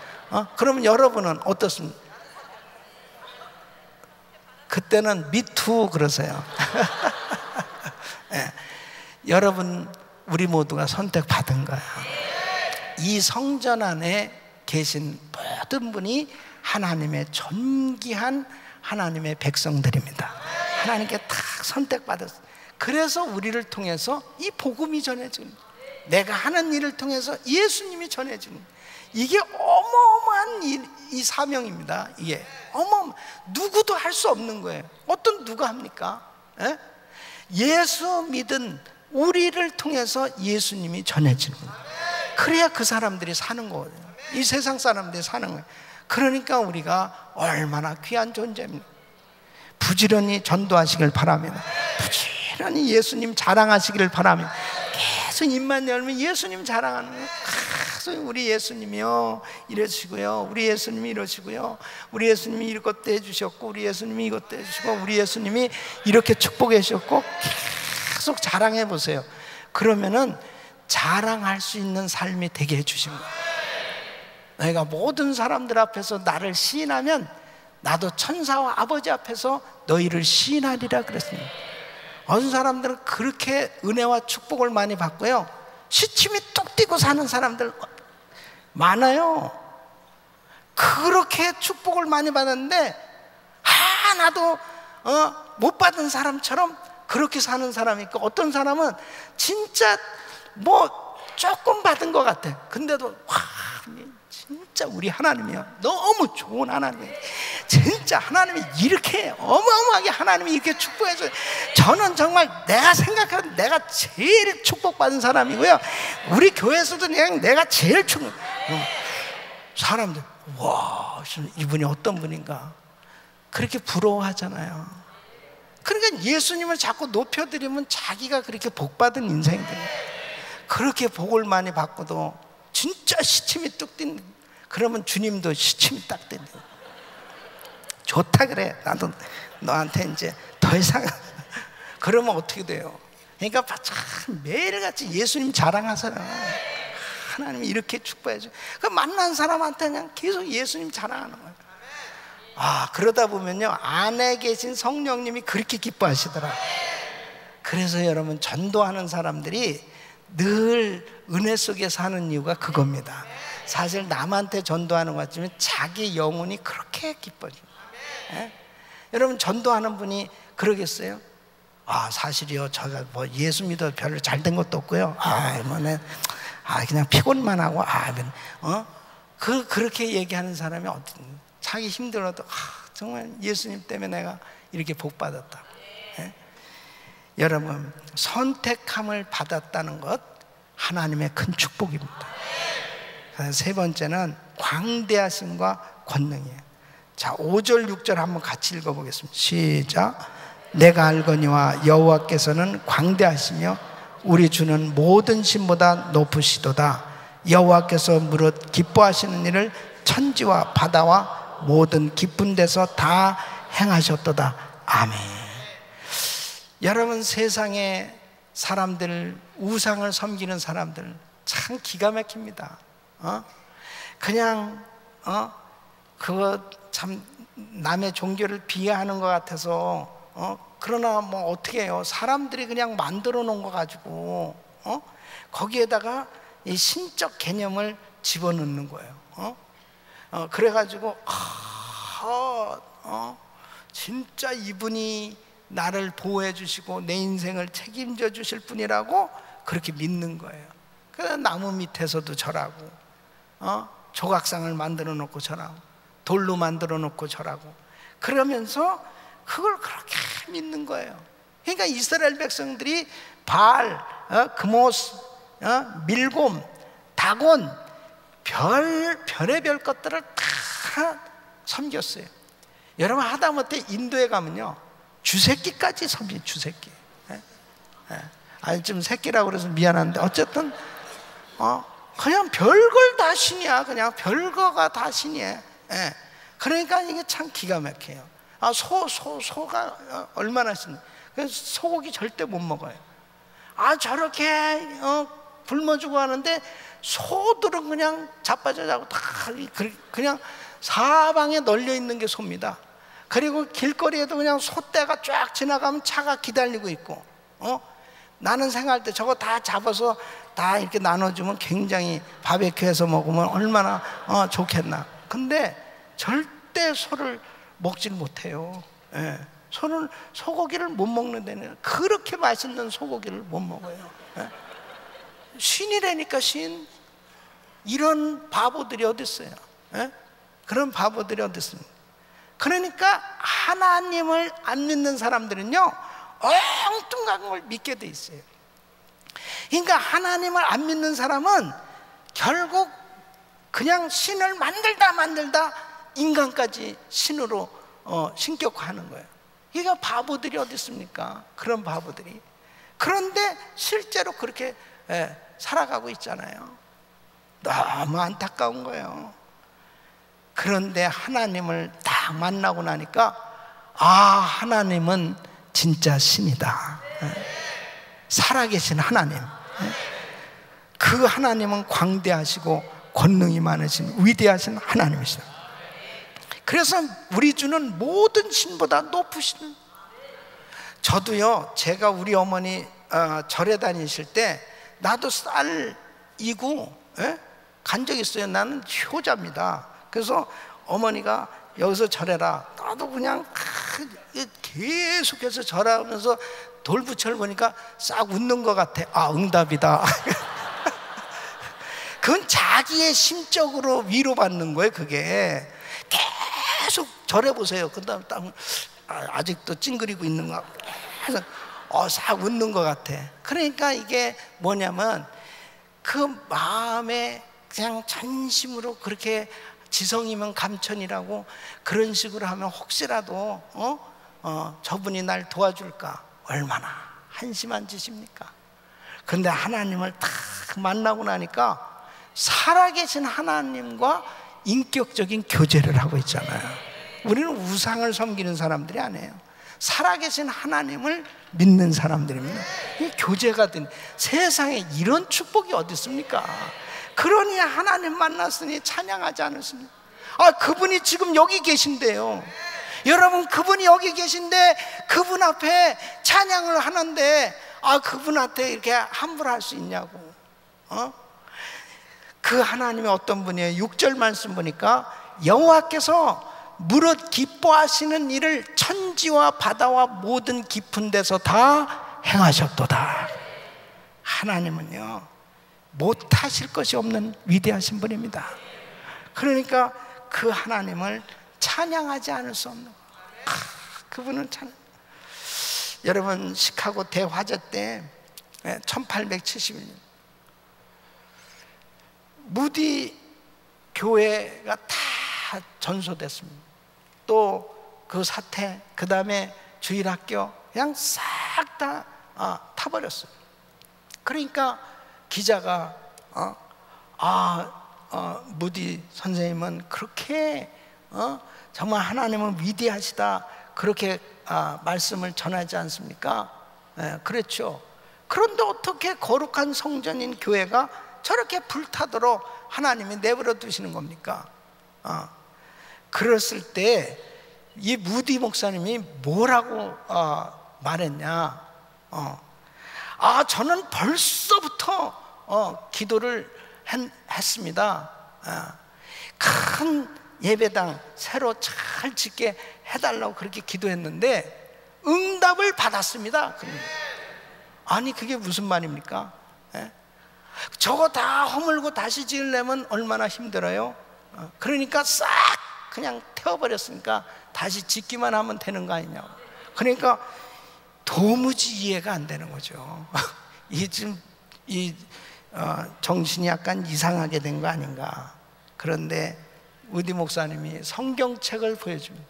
그러면 여러분은 어떻습니까? 그때는 미투 그러세요. 네. 여러분, 우리 모두가 선택받은 거야. 이 성전 안에 계신 모든 분이 하나님의 존귀한 하나님의 백성들입니다. 하나님께 다 선택받았어요. 그래서 우리를 통해서 이 복음이 전해지는, 내가 하는 일을 통해서 예수님이 전해지는, 이게 어마어마한 이 사명입니다. 이게 누구도 할 수 없는 거예요. 어떤 누가 합니까? 예수 믿은 우리를 통해서 예수님이 전해지는 거예요. 그래야 그 사람들이 사는 거거든요. 이 세상 사람들이 사는 거예요. 그러니까 우리가 얼마나 귀한 존재입니다. 부지런히 전도하시길 바라며, 부지런히 예수님 자랑하시기를 바라며, 계속 입만 열면 예수님 자랑하는 거예요. 계속 우리 예수님이요 이러시고요, 우리 예수님이 이러시고요, 우리 예수님이 이것도 해주셨고, 우리 예수님이 이것도 해주시고, 우리 예수님이 이렇게 축복해 주셨고, 계속 자랑해 보세요. 그러면은 자랑할 수 있는 삶이 되게 해주신 거예요. 내가 모든 사람들 앞에서 나를 시인하면 나도 천사와 아버지 앞에서 너희를 시인하리라 그랬습니다. 어떤 사람들은 그렇게 은혜와 축복을 많이 받고요, 시침이 뚝 띄고 사는 사람들 많아요. 그렇게 축복을 많이 받았는데 하나도 못 받은 사람처럼 그렇게 사는 사람이 있고, 어떤 사람은 진짜 뭐 조금 받은 것 같아. 근데도 와, 진짜 진짜 우리 하나님이요, 너무 좋은 하나님이에요. 진짜 하나님이 이렇게 어마어마하게 하나님이 이렇게 축복해줘요. 저는 정말 내가 생각하는 내가 제일 축복받은 사람이고요, 우리 교회에서도 그냥 내가 제일 사람들 와, 이분이 어떤 분인가 그렇게 부러워하잖아요. 그러니까 예수님을 자꾸 높여드리면 자기가 그렇게 복받은 인생들, 그렇게 복을 많이 받고도 진짜 시침이 뚝 뛴, 그러면 주님도 시침이 딱 뛴다. 좋다 그래, 나도 너한테 이제 더 이상 그러면 어떻게 돼요? 그러니까 참 매일같이 예수님 자랑하세요. 하나님이 이렇게 축복해줘. 그 만난 사람한테 그냥 계속 예수님 자랑하는 거예요. 아, 그러다 보면요, 안에 계신 성령님이 그렇게 기뻐하시더라. 그래서 여러분, 전도하는 사람들이 늘 은혜 속에 사는 이유가 그겁니다. 사실 남한테 전도하는 것 같지만 자기 영혼이 그렇게 기뻐집니다. 예? 여러분, 전도하는 분이 그러겠어요? 아, 사실이요, 제가 뭐 예수 믿어 별로 잘된 것도 없고요, 그냥 피곤만 하고, 그렇게 얘기하는 사람이 자기 힘들어도 정말 예수님 때문에 내가 이렇게 복 받았다고. 예? 여러분, 선택함을 받았다는 것 하나님의 큰 축복입니다. 세 번째는 광대하심과 권능이에요. 자, 5절 6절 한번 같이 읽어보겠습니다. 시작. 내가 알거니와 여호와께서는 광대하시며 우리 주는 모든 신보다 높으시도다. 여호와께서 무릇 기뻐하시는 일을 천지와 바다와 모든 깊은 데서 다 행하셨도다. 아멘. 여러분, 세상에 사람들, 우상을 섬기는 사람들 참 기가 막힙니다. 그냥 그거 참 남의 종교를 비하하는 것 같아서 그러나 뭐 어떻게 해요? 사람들이 그냥 만들어 놓은 거 가지고 거기에다가 이 신적 개념을 집어넣는 거예요. 그래가지고 진짜 이분이 나를 보호해 주시고 내 인생을 책임져 주실 분이라고 그렇게 믿는 거예요. 그래서 나무 밑에서도 절하고, 조각상을 만들어 놓고 절하고, 돌로 만들어 놓고 절하고, 그러면서 그걸 그렇게 믿는 거예요. 그러니까 이스라엘 백성들이 바알, 그모스, 밀곰, 다곤, 별의별 것들을 다 섬겼어요. 여러분, 하다못해 인도에 가면요, 주새끼까지 섬겨요. 주새끼. 좀 새끼라고 그래서 미안한데 어쨌든 그냥 별걸 다 신이야. 그냥 별거가 다 신이에요. 그러니까 이게 참 기가 막혀요. 소가 얼마나 신? 그래서 소고기 절대 못 먹어요. 저렇게 굶어주고 하는데 소들은 그냥 자빠져 자고 다 그냥 사방에 널려 있는 게 소입니다. 그리고 길거리에도 그냥 소떼가 쫙 지나가면 차가 기다리고 있고, 나는 생각할 때 저거 다 잡아서 다 이렇게 나눠주면 굉장히 바베큐해서 먹으면 얼마나 좋겠나. 근데 절대 소를 먹질 못해요. 소는 소고기를 못 먹는 데는 그렇게 맛있는 소고기를 못 먹어요. 신이라니까, 신. 이런 바보들이 어디 있어요? 그런 바보들이 어디 있습니까? 그러니까 하나님을 안 믿는 사람들은요, 엉뚱한 걸 믿게 돼 있어요. 그러니까 하나님을 안 믿는 사람은 결국 그냥 신을 만들다 인간까지 신으로 신격화하는 거예요. 그러니까 바보들이 어디 있습니까? 그런 바보들이. 그런데 실제로 그렇게 살아가고 있잖아요. 너무 안타까운 거예요. 그런데 하나님을 딱 만나고 나니까 하나님은 진짜 신이다. 살아계신 하나님. 그 하나님은 광대하시고 권능이 많으신 위대하신 하나님이시다. 그래서 우리 주는 모든 신보다 높으신. 저도요, 제가 우리 어머니 절에 다니실 때 나도 쌀 이고 간 적 있어요. 나는 효자입니다. 그래서 어머니가 여기서 절해라. 나도 그냥 계속해서 절하면서 돌부처를 보니까 싹 웃는 것 같아. 응답이다. 그건 자기의 심적으로 위로받는 거예요. 그게 계속 절해보세요. 그 다음에 아직도 찡그리고 있는 거 계속 싹 웃는 것 같아. 그러니까 이게 뭐냐면 그 마음에 그냥 전심으로 그렇게 지성이면 감천이라고 그런 식으로 하면 혹시라도 저분이 날 도와줄까 얼마나 한심한 짓입니까? 그런데 하나님을 딱 만나고 나니까 살아계신 하나님과 인격적인 교제를 하고 있잖아요. 우리는 우상을 섬기는 사람들이 아니에요. 살아계신 하나님을 믿는 사람들입니다. 이 교제가 된 세상에 이런 축복이 어디 있습니까? 그러니 하나님 만났으니 찬양하지 않으십니까? 그분이 지금 여기 계신데요. 여러분, 그분이 여기 계신데 그분 앞에 찬양을 하는데 그분 앞에 이렇게 함부로 할 수 있냐고. 그 하나님이 어떤 분이에요? 6절 말씀 보니까 여호와께서 무릇 기뻐하시는 일을 천지와 바다와 모든 깊은 데서 다 행하셨도다. 하나님은요, 못하실 것이 없는 위대하신 분입니다. 그러니까 그 하나님을 찬양하지 않을 수 없는 거예요. 그분은 찬양. 여러분, 시카고 대화재 때 1871년 무디 교회가 다 전소됐습니다. 또 그 사태, 그 다음에 주일학교 그냥 싹 다 타버렸어요. 그러니까 기자가 무디 선생님은 그렇게 정말 하나님은 위대하시다 그렇게 말씀을 전하지 않습니까? 그렇죠. 그런데 어떻게 거룩한 성전인 교회가 저렇게 불타도록 하나님이 내버려 두시는 겁니까? 그랬을 때 이 무디 목사님이 뭐라고 말했냐? 저는 벌써부터 기도를 했습니다. 큰 예배당 새로 잘 짓게 해달라고 그렇게 기도했는데 응답을 받았습니다. 아니, 그게 무슨 말입니까? 저거 다 허물고 다시 지으려면 얼마나 힘들어요? 그러니까 싹 그냥 태워버렸으니까 다시 짓기만 하면 되는 거 아니냐고. 그러니까 도무지 이해가 안 되는 거죠. 정신이 약간 이상하게 된 거 아닌가. 그런데 우디 목사님이 성경책을 보여줍니다.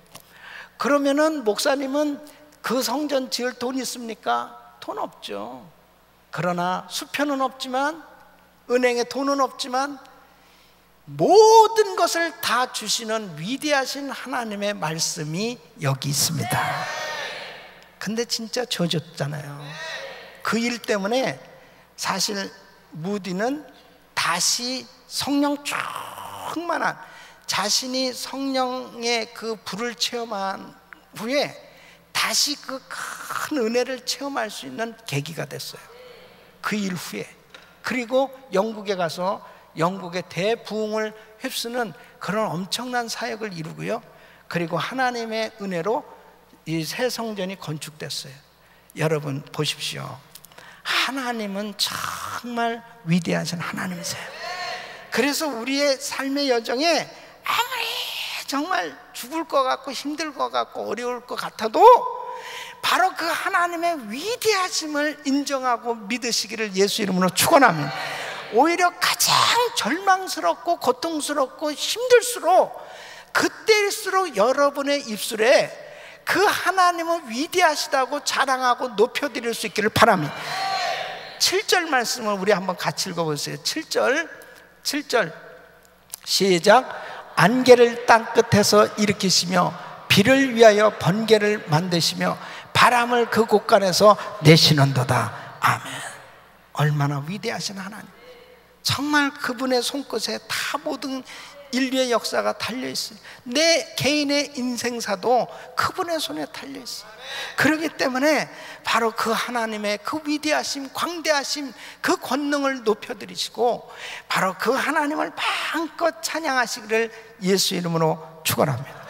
그러면은 목사님은 그 성전 지을 돈 있습니까? 돈 없죠. 그러나 수표는 없지만, 은행에 돈은 없지만 모든 것을 다 주시는 위대하신 하나님의 말씀이 여기 있습니다. 근데 진짜 져줬잖아요. 그 일 때문에 사실 무디는 다시 성령 충만한, 자신이 성령의 그 불을 체험한 후에 다시 그 큰 은혜를 체험할 수 있는 계기가 됐어요. 그 일 후에. 그리고 영국에 가서 영국의 대부흥을 휩쓰는 그런 엄청난 사역을 이루고요. 그리고 하나님의 은혜로 이 새 성전이 건축됐어요. 여러분 보십시오. 하나님은 정말 위대하신 하나님이세요. 그래서 우리의 삶의 여정에 아무리 정말 죽을 것 같고 힘들 것 같고 어려울 것 같아도 바로 그 하나님의 위대하심을 인정하고 믿으시기를 예수 이름으로 축원합니다. 오히려 가장 절망스럽고 고통스럽고 힘들수록 그때일수록 여러분의 입술에 그 하나님은 위대하시다고 자랑하고 높여드릴 수 있기를 바랍니다. 7절 말씀을 우리 한번 같이 읽어보세요. 7절 시작. 안개를 땅끝에서 일으키시며 비를 위하여 번개를 만드시며 바람을 그 곳간에서 내시는도다. 아멘. 얼마나 위대하신 하나님. 정말 그분의 손끝에 다 모든 인류의 역사가 달려있어요. 내 개인의 인생사도 그분의 손에 달려있어요. 그렇기 때문에 바로 그 하나님의 그 위대하심, 광대하심, 그 권능을 높여드리시고 바로 그 하나님을 마음껏 찬양하시기를 예수 이름으로 축원합니다.